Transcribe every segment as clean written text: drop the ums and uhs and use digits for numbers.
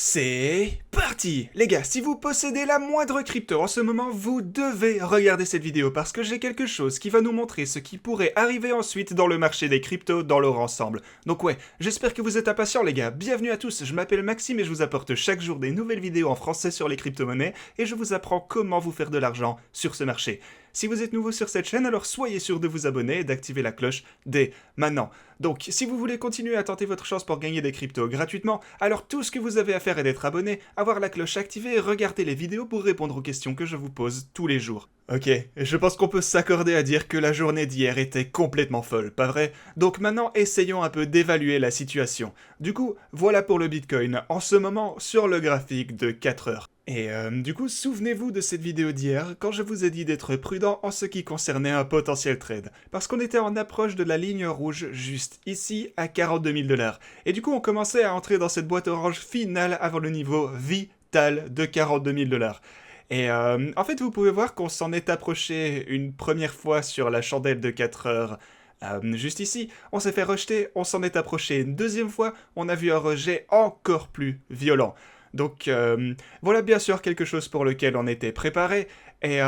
C'est parti! Les gars, si vous possédez la moindre crypto en ce moment, vous devez regarder cette vidéo parce que j'ai quelque chose qui va nous montrer ce qui pourrait arriver ensuite dans le marché des cryptos dans leur ensemble. Donc ouais, j'espère que vous êtes impatients les gars. Bienvenue à tous, je m'appelle Maxime et je vous apporte chaque jour des nouvelles vidéos en français sur les crypto-monnaies et je vous apprends comment vous faire de l'argent sur ce marché. Si vous êtes nouveau sur cette chaîne, alors soyez sûr de vous abonner et d'activer la cloche dès maintenant. Donc, si vous voulez continuer à tenter votre chance pour gagner des cryptos gratuitement, alors tout ce que vous avez à faire est d'être abonné, avoir la cloche activée et regarder les vidéos pour répondre aux questions que je vous pose tous les jours. Ok, je pense qu'on peut s'accorder à dire que la journée d'hier était complètement folle, pas vrai? Donc maintenant, essayons un peu d'évaluer la situation. Du coup, voilà pour le Bitcoin, en ce moment sur le graphique de 4 heures. Et du coup, souvenez-vous de cette vidéo d'hier, quand je vous ai dit d'être prudent en ce qui concernait un potentiel trade. Parce qu'on était en approche de la ligne rouge, juste ici, à 42 000 $. Et du coup, on commençait à entrer dans cette boîte orange finale avant le niveau vital de 42 000 $. Et en fait, vous pouvez voir qu'on s'en est approché une première fois sur la chandelle de 4 heures. Juste ici, on s'est fait rejeter, on s'en est approché une deuxième fois, on a vu un rejet encore plus violent. Donc voilà bien sûr quelque chose pour lequel on était préparé. Et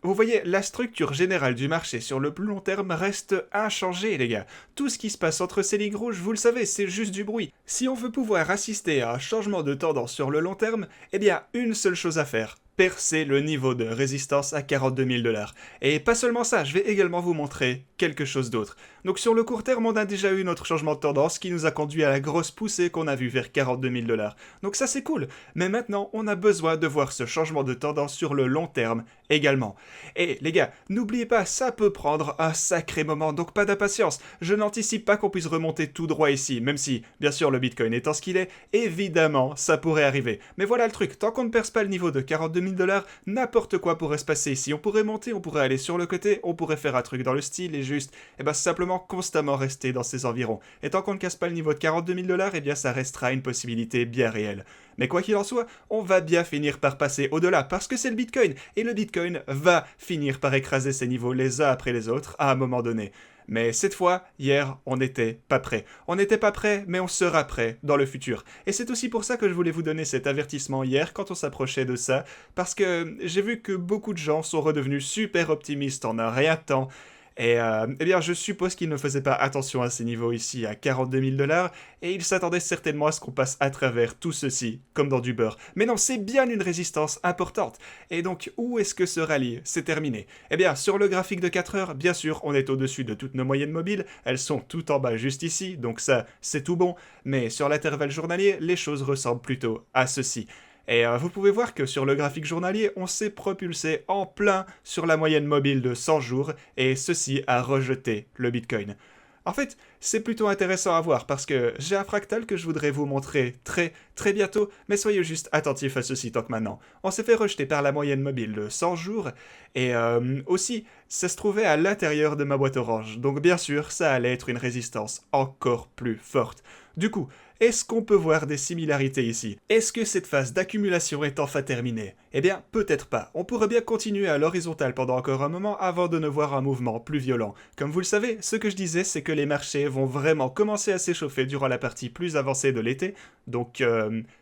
vous voyez, la structure générale du marché sur le plus long terme reste inchangée les gars. Tout ce qui se passe entre ces lignes rouges, vous le savez, c'est juste du bruit. Si on veut pouvoir assister à un changement de tendance sur le long terme, eh bien une seule chose à faire. Percer le niveau de résistance à 42 000 $. Et pas seulement ça, je vais également vous montrer quelque chose d'autre. Donc sur le court terme, on a déjà eu notre changement de tendance qui nous a conduit à la grosse poussée qu'on a vue vers 42 000 $. Donc ça c'est cool, mais maintenant on a besoin de voir ce changement de tendance sur le long terme également. Et les gars, n'oubliez pas, ça peut prendre un sacré moment, donc pas d'impatience. Je n'anticipe pas qu'on puisse remonter tout droit ici, même si, bien sûr, le Bitcoin étant ce qu'il est, évidemment, ça pourrait arriver. Mais voilà le truc, tant qu'on ne perce pas le niveau de 42 000 $, n'importe quoi pourrait se passer ici. On pourrait monter, on pourrait aller sur le côté, on pourrait faire un truc dans le style et juste, simplement constamment rester dans ces environs. Et tant qu'on ne casse pas le niveau de 42 000 $, ça restera une possibilité bien réelle. Mais quoi qu'il en soit, on va bien finir par passer au-delà parce que c'est le Bitcoin et le Bitcoin va finir par écraser ces niveaux les uns après les autres à un moment donné. Mais cette fois, hier, on n'était pas prêt. On n'était pas prêt, mais on sera prêt dans le futur. Et c'est aussi pour ça que je voulais vous donner cet avertissement hier quand on s'approchait de ça, parce que j'ai vu que beaucoup de gens sont redevenus super optimistes en un rien de temps. Et je suppose qu'ils ne faisaient pas attention à ces niveaux ici à 42 000 $, et ils s'attendaient certainement à ce qu'on passe à travers tout ceci, comme dans du beurre. Mais non, c'est bien une résistance importante. Et donc, où est-ce que ce rallye s'est terminé? Sur le graphique de 4 heures, bien sûr, on est au-dessus de toutes nos moyennes mobiles, elles sont tout en bas juste ici, donc ça, c'est tout bon. Mais sur l'intervalle journalier, les choses ressemblent plutôt à ceci. Et vous pouvez voir que sur le graphique journalier, on s'est propulsé en plein sur la moyenne mobile de 100 jours, et ceci a rejeté le Bitcoin. En fait, c'est plutôt intéressant à voir parce que j'ai un fractal que je voudrais vous montrer très bientôt, mais soyez juste attentifs à ceci tant que maintenant. On s'est fait rejeter par la moyenne mobile de 100 jours, et aussi, ça se trouvait à l'intérieur de ma boîte orange, donc bien sûr, ça allait être une résistance encore plus forte. Du coup, est-ce qu'on peut voir des similarités ici? Est-ce que cette phase d'accumulation est enfin terminée? Eh bien, peut-être pas. On pourrait bien continuer à l'horizontale pendant encore un moment avant de ne voir un mouvement plus violent. Comme vous le savez, ce que je disais, c'est que les marchés vont vraiment commencer à s'échauffer durant la partie plus avancée de l'été, donc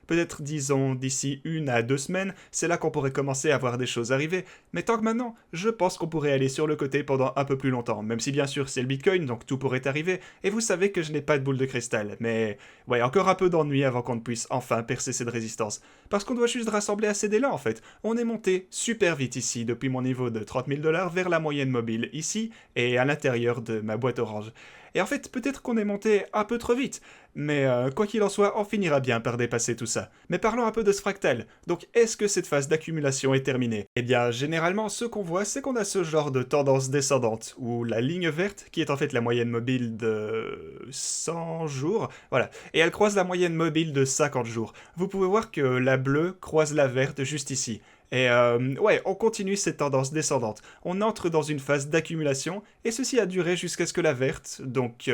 peut-être disons d'ici 1 à 2 semaines, c'est là qu'on pourrait commencer à voir des choses arriver, mais tant que maintenant, je pense qu'on pourrait aller sur le côté pendant un peu plus longtemps, même si bien sûr c'est le Bitcoin, donc tout pourrait arriver, et vous savez que je n'ai pas de boule de cristal, mais ouais, encore un peu d'ennui avant qu'on ne puisse enfin percer cette résistance, parce qu'on doit juste rassembler assez d'élan en fait. On est monté super vite ici, depuis mon niveau de 30 000 $ vers la moyenne mobile ici, et à l'intérieur de ma boîte orange. Et en fait, peut-être qu'on est monté un peu trop vite, mais quoi qu'il en soit, on finira bien par dépasser tout ça. Mais parlons un peu de ce fractal. Donc, est-ce que cette phase d'accumulation est terminée? Eh bien, généralement, ce qu'on voit, c'est qu'on a ce genre de tendance descendante, où la ligne verte, qui est en fait la moyenne mobile de 100 jours, voilà, et elle croise la moyenne mobile de 50 jours. Vous pouvez voir que la bleue croise la verte juste ici. Et on continue cette tendance descendante. On entre dans une phase d'accumulation, et ceci a duré jusqu'à ce que la verte, donc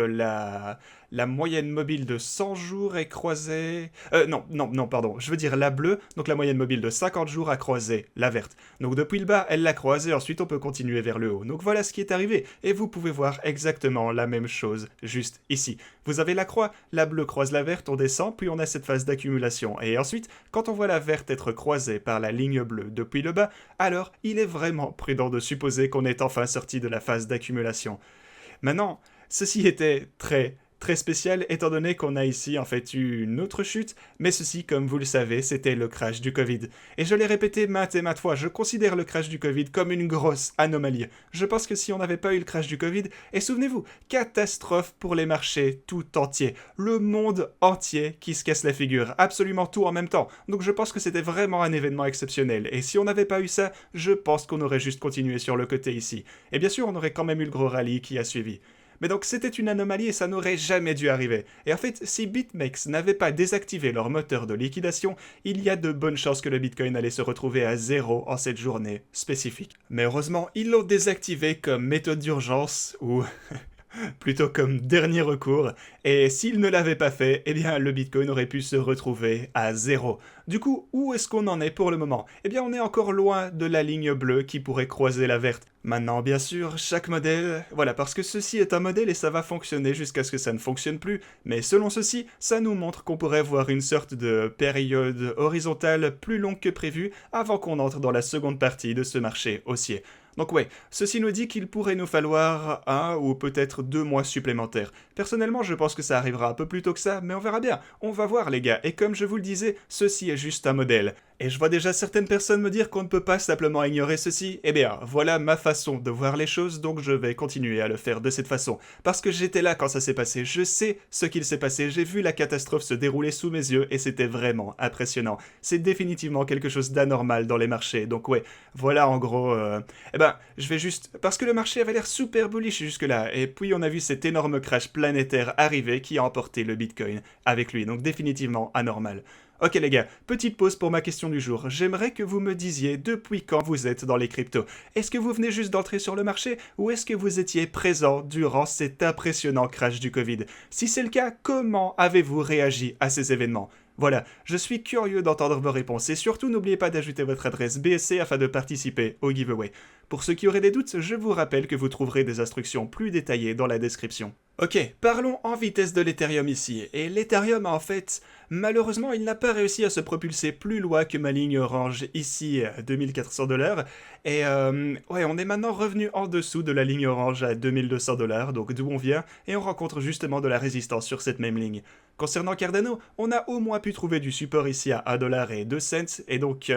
la moyenne mobile de 100 jours est croisée... non, pardon, je veux dire la bleue, donc la moyenne mobile de 50 jours a croisé la verte. Donc depuis le bas, elle l'a croisée, ensuite on peut continuer vers le haut. Donc voilà ce qui est arrivé, et vous pouvez voir exactement la même chose, juste ici. Vous avez la croix, la bleue croise la verte, on descend, puis on a cette phase d'accumulation. Et ensuite, quand on voit la verte être croisée par la ligne bleue depuis le bas, alors il est vraiment prudent de supposer qu'on est enfin sorti de la phase d'accumulation. Maintenant, ceci était très spécial étant donné qu'on a ici en fait eu une autre chute, mais ceci, comme vous le savez, c'était le crash du Covid. Et je l'ai répété maintes et maintes fois, je considère le crash du Covid comme une grosse anomalie. Je pense que si on n'avait pas eu le crash du Covid, et souvenez-vous, catastrophe pour les marchés tout entiers, le monde entier qui se casse la figure, absolument tout en même temps. Donc je pense que c'était vraiment un événement exceptionnel, et si on n'avait pas eu ça, je pense qu'on aurait juste continué sur le côté ici. Et bien sûr, on aurait quand même eu le gros rallye qui a suivi. Mais donc c'était une anomalie et ça n'aurait jamais dû arriver. Et en fait, si BitMEX n'avait pas désactivé leur moteur de liquidation, il y a de bonnes chances que le Bitcoin allait se retrouver à zéro en cette journée spécifique. Mais heureusement, ils l'ont désactivé comme méthode d'urgence, ou plutôt comme dernier recours, et s'il ne l'avait pas fait, eh bien le Bitcoin aurait pu se retrouver à zéro. Du coup, où est-ce qu'on en est pour le moment? Eh bien on est encore loin de la ligne bleue qui pourrait croiser la verte. Maintenant, bien sûr, chaque modèle... Voilà, parce que ceci est un modèle et ça va fonctionner jusqu'à ce que ça ne fonctionne plus, mais selon ceci, ça nous montre qu'on pourrait voir une sorte de période horizontale plus longue que prévu avant qu'on entre dans la seconde partie de ce marché haussier. Donc ouais, ceci nous dit qu'il pourrait nous falloir 1 ou peut-être 2 mois supplémentaires. Personnellement, je pense que ça arrivera un peu plus tôt que ça, mais on verra bien. On va voir les gars, et comme je vous le disais, ceci est juste un modèle. Et je vois déjà certaines personnes me dire qu'on ne peut pas simplement ignorer ceci. Eh bien, voilà ma façon de voir les choses, donc je vais continuer à le faire de cette façon. Parce que j'étais là quand ça s'est passé, je sais ce qu'il s'est passé, j'ai vu la catastrophe se dérouler sous mes yeux, et c'était vraiment impressionnant. C'est définitivement quelque chose d'anormal dans les marchés, donc ouais, voilà en gros... Eh ben, je vais juste... Parce que le marché avait l'air super bullish jusque-là, et puis on a vu cet énorme crash planétaire arriver qui a emporté le Bitcoin avec lui, donc définitivement anormal. Ok les gars, petite pause pour ma question du jour. J'aimerais que vous me disiez depuis quand vous êtes dans les cryptos. Est-ce que vous venez juste d'entrer sur le marché ou est-ce que vous étiez présent durant cet impressionnant crash du Covid? Si c'est le cas, comment avez-vous réagi à ces événements? Voilà, je suis curieux d'entendre vos réponses et surtout n'oubliez pas d'ajouter votre adresse BSC afin de participer au giveaway. Pour ceux qui auraient des doutes, je vous rappelle que vous trouverez des instructions plus détaillées dans la description. Ok, parlons en vitesse de l'Ethereum ici. Et l'Ethereum, en fait, malheureusement, il n'a pas réussi à se propulser plus loin que ma ligne orange ici, à 2400$. Et ouais, on est maintenant revenu en dessous de la ligne orange à 2200$, donc d'où on vient, et on rencontre justement de la résistance sur cette même ligne. Concernant Cardano, on a au moins pu trouver du support ici à 1$ et donc...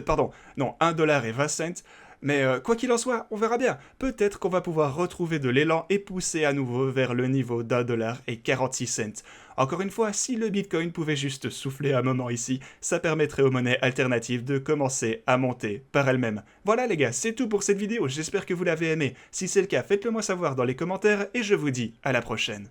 pardon, non, 1$ Mais quoi qu'il en soit, on verra bien. Peut-être qu'on va pouvoir retrouver de l'élan et pousser à nouveau vers le niveau d'1$ Encore une fois, si le Bitcoin pouvait juste souffler un moment ici, ça permettrait aux monnaies alternatives de commencer à monter par elles-mêmes. Voilà les gars, c'est tout pour cette vidéo, j'espère que vous l'avez aimé. Si c'est le cas, faites-le moi savoir dans les commentaires et je vous dis à la prochaine.